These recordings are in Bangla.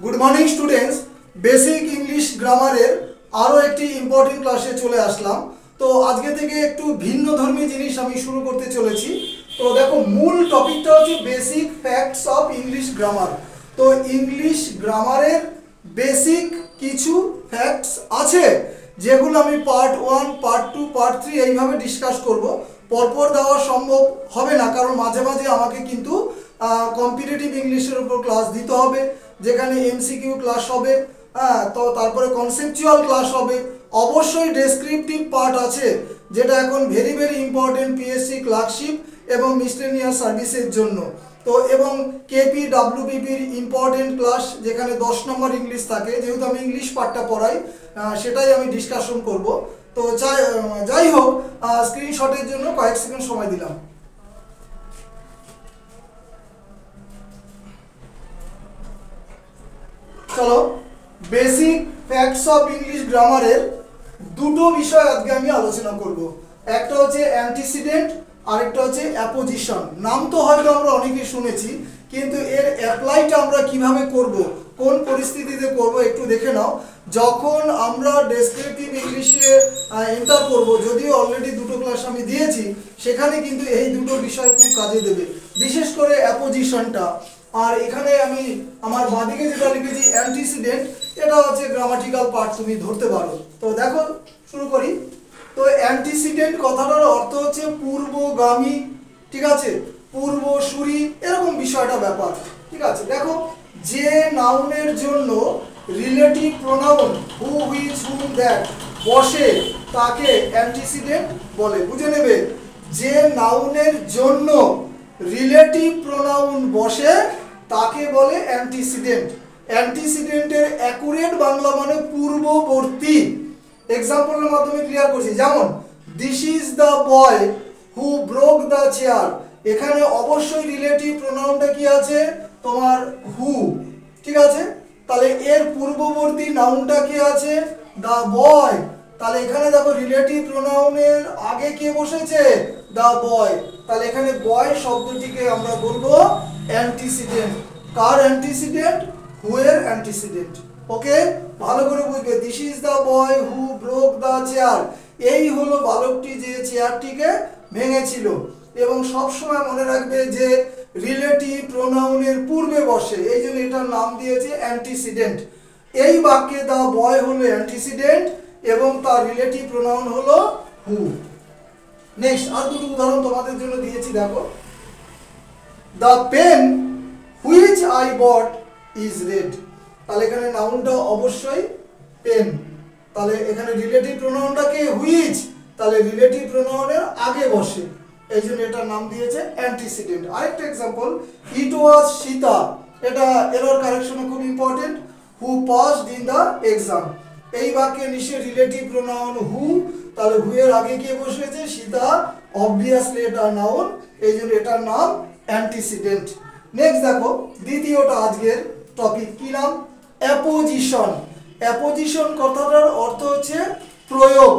Good morning students basic English ग्रामारेर आरो एकटी इम्पोर्टेंट क्लासे चले आसलाम। तो आज के थेके एकटू भिन्न धर्मी जिनिस आमी शुरू करते चलेछि। तो देखो मूल टपिकटा हच्छे basic facts of English grammar. तो इंग्लिश ग्रामारेर बेसिक किछु फैक्ट्स आछे जेगुलो आमी पार्ट 1 पार्ट 2 पार्ट 3 এইভাবে डिसकास करब। परपर देওয়া সম্ভব হবে না কারণ মাঝে মাঝে আমাকে কিন্তু কম্পিটিটিভ ইংলিশের উপর ক্লাস দিতে হবে যেখানে এমসিকিউ ক্লাস হবে, তো তারপরে কনসেপচুয়াল ক্লাস হবে, অবশ্যই ডেসক্রিপটিভ পার্ট আছে যেটা এখন very very important PSC clerkship এবং মিসলেনিয়াস সার্ভিসের জন্য। তো এবং কেপি ডাব্লিউবিপির ইম্পর্টেন্ট ক্লাস যেখানে 10 নম্বর ইংলিশ থাকে, যেহেতু আমি ইংলিশ পার্টটা পড়াই সেটাই আমি ডিসকাশন করব। তো যাই হোক স্ক্রিনশটের জন্য কয়েক সেকেন্ড সময় দিলাম। চলো বেসিক ফ্যাক্টস অফ ইংলিশ গ্রামারের দুটো বিষয় আজকে আমি আলোচনা করব। একটা হচ্ছে অ্যান্টিসিডেন্ট আরেকটা হচ্ছে অ্যাপোজিশন। নাম তো হয়তো আমরা অনেকেই শুনেছি, কিন্তু এর অ্যাপ্লাইটা আমরা কিভাবে করব, কোন পরিস্থিতিতে করব একটু দেখে নাও। যখন আমরা ডেসক্রিপটিভ ইংলিশে এন্টার করব, যদিও অলরেডি দুটো ক্লাস আমি দিয়েছি, সেখানে কিন্তু এই দুটো বিষয় খুব কাজে দেবে, বিশেষ করে অ্যাপোজিশনটা। আর এখানে আমি আমার বাঁদিকে যেটা লিখেছি অ্যান্টিসিডেন্ট, এটা হচ্ছে গ্রামাটিক্যাল পার্ট, তুমি ধরতে পারো। তো দেখো শুরু করি। তো অ্যান্টিসিডেন্ট কথাটার অর্থ হচ্ছে পূর্বগামী, ঠিক আছে, পূর্বসূরি, এরকম বিষয়টা ব্যাপার, ঠিক আছে। দেখো যে নাউনের জন্য relative pronoun who, which, hmm, that বসে তাকে অ্যান্টিসিডেন্ট বলে। বুঝে নেবে, যে নাউনের জন্য রিলেটিভ প্রোনাউন বসে তাকে বলে অ্যান্টিসিডেন্ট। অ্যান্টিসিডেন্টের অ্যাকুরেট বাংলা মানে পূর্ববর্তী। এক্সাম্পলের মাধ্যমে ক্লিয়ার করছি, যেমন this is the boy who broke the chair. এখানে অবশ্যই রিলেটিভ প্রোনাউনটা কি আছে তোমার হু, ঠিক আছে। তাহলে এর পূর্ববর্তী নাউনটা কি আছে দ্য বয়। তাহলে এখানে দেখো রিলেটিভ প্রোনাউনের আগে কে বসেছে দ্য বয়। তাহলে এখানে বয় শব্দটিকে আমরা বলবো অ্যান্টিসিডেন্ট। কার অ্যান্টিসিডেন্ট? হু এর অ্যান্টিসিডেন্ট। ওকে, ভালো করে বুঝবে। This is the boy who broke the chair. এই হলো বালকটি যে চেয়ারটিকে ভেঙেছিল। এবং সব সময় মনে রাখবে যে রিলেটিভ প্রোনাউনের পূর্বে বসে, এই জন্য এটার নাম দিয়েছে অ্যান্টিসিডেন্ট। এই বাক্যে দ্য বয় হলো অ্যান্টিসিডেন্ট এবং তার রিলেটিভ প্রোনাউন হলো হু। নেক্সট আর দুটো উদাহরণ তোমাদের জন্য দিয়েছি, দেখো। The pen which I bought is red. তাহলে এখানে নাউনটা অবশ্যই পেন। তাহলে এখানে রিলেটিভ প্রোনাউনটা কে হুইচ, তাহলে রিলেটিভ প্রোনাউনের আগে বসে, এই জন্য এটার নাম দিয়েছে অ্যান্টিসিডেন্ট। আরেকটা এক্সাম্পল, ইট ওয়াজ সীতা। এটা এরর কারেকশনে খুব important. Who passed in the exam. এই বাক্যে নিশ্চয়ই রিলেটিভ প্রোনাউন হু, তাহলে হু এর আগে কে বসেছে সীতা, অবভিয়াসলি এটা নাউন, এই জন্য এটার নাম অ্যান্টিসিডেন্ট। নেক্সট দেখো দ্বিতীয়টা আজকের টপিক, কি নাম? অ্যাপোজিশন। অ্যাপোজিশন কথাটার অর্থ হচ্ছে প্রয়োগ।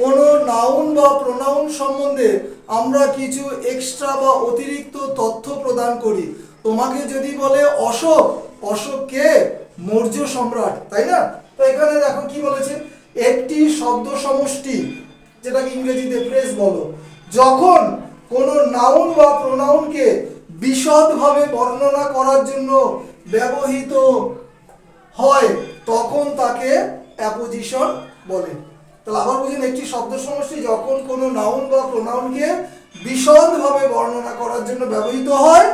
কোনো নাউন বা প্রোনাউন সম্বন্ধে আমরা কিছু এক্সট্রা বা অতিরিক্ত তথ্য প্রদান করি। তোমাকে যদি বলে অশোক, অশোক কে? মৌর্য সম্রাট, তাই না? তো এখানে দেখো কি বলেছে, একটি শব্দ সমষ্টি, যেটাকে ইংরেজিতে ফ্রেজ বলো, যখন কোনো নাউন বা প্রোনাউনকে বিশদভাবে বর্ণনা করার জন্য ব্যবহৃত হয় তখন তাকে অ্যাপোজিশন বলে। তাহলে আবার বুঝুন, একটি শব্দ সমষ্টি যখন কোনো নাউন বা প্রোনাউনকে বিশদভাবে বর্ণনা করার জন্য ব্যবহৃত হয়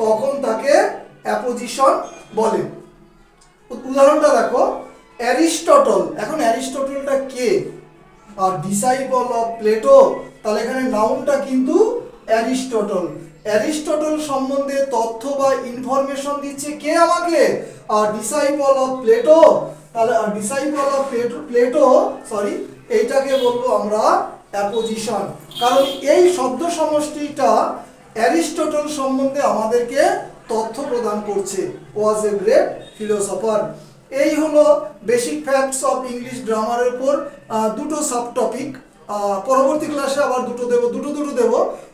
তখন তাকে অ্যাপোজিশন বলে। উদাহরণটা দেখো, অ্যারিস্টটল। এখন অ্যারিস্টটলটা কে? আর ডিসাইপল অফ প্লেটো। তাহলে এখানে নাউনটা কিন্তু অ্যারিস্টটল। অ্যারিস্টটল সম্বন্ধে তথ্য বা ইনফরমেশন দিচ্ছে কে আমাকে? আর ডিসাইপল অফ প্লেটো। তাহলে ডিসাইপল অফ প্লেটো সরি, এইটাকে বলবো আমরা অ্যাপোজিশন। কারণ এই শব্দ সমষ্টিটা অ্যারিস্টটল সম্বন্ধে আমাদেরকে তথ্য প্রদান করছে। ওয়াজ এ গ্রেট ফিলোসফার। এই হলো বেসিক ফ্যাক্টস অফ ইংলিশ গ্রামারের উপর দুটো সাব টপিক। পরবর্তী ক্লাসে আবার দুটো দেব।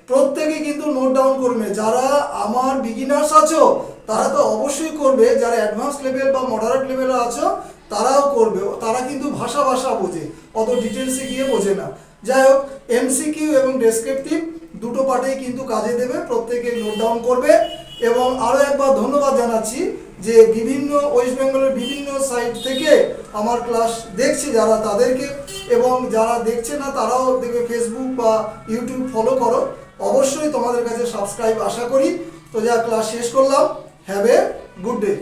প্রত্যেকে কিন্তু নোট ডাউন করবে। যারা আমার বিগিনার্স আছো তারা তো অবশ্যই করবে, যারা অ্যাডভান্স লেভেল বা মডারেট লেভেলে আছো তারাও করবে। তারা কিন্তু ভাষা বোঝে, অত ডিটেলসে গিয়ে বোঝে না। যাই হোক, এমসিকিউ এবং ডেসক্রিপটিভ দুটো পার্টেই কিন্তু কাজে দেবে, প্রত্যেকে নোট ডাউন করবে। এবং আরও একবার ধন্যবাদ জানাচ্ছি যে বিভিন্ন ওয়েস্ট বেঙ্গলের বিভিন্ন সাইট থেকে আমার ক্লাস দেখছে যারা, তাদেরকে, এবং যারা দেখছে না তারাও দেখবে ফেসবুক বা ইউটিউব ফলো করো। অবশ্যই তোমাদের কাছে সাবস্ক্রাইব আশা করি। তো যা, ক্লাস শেষ করলাম। Have a good day.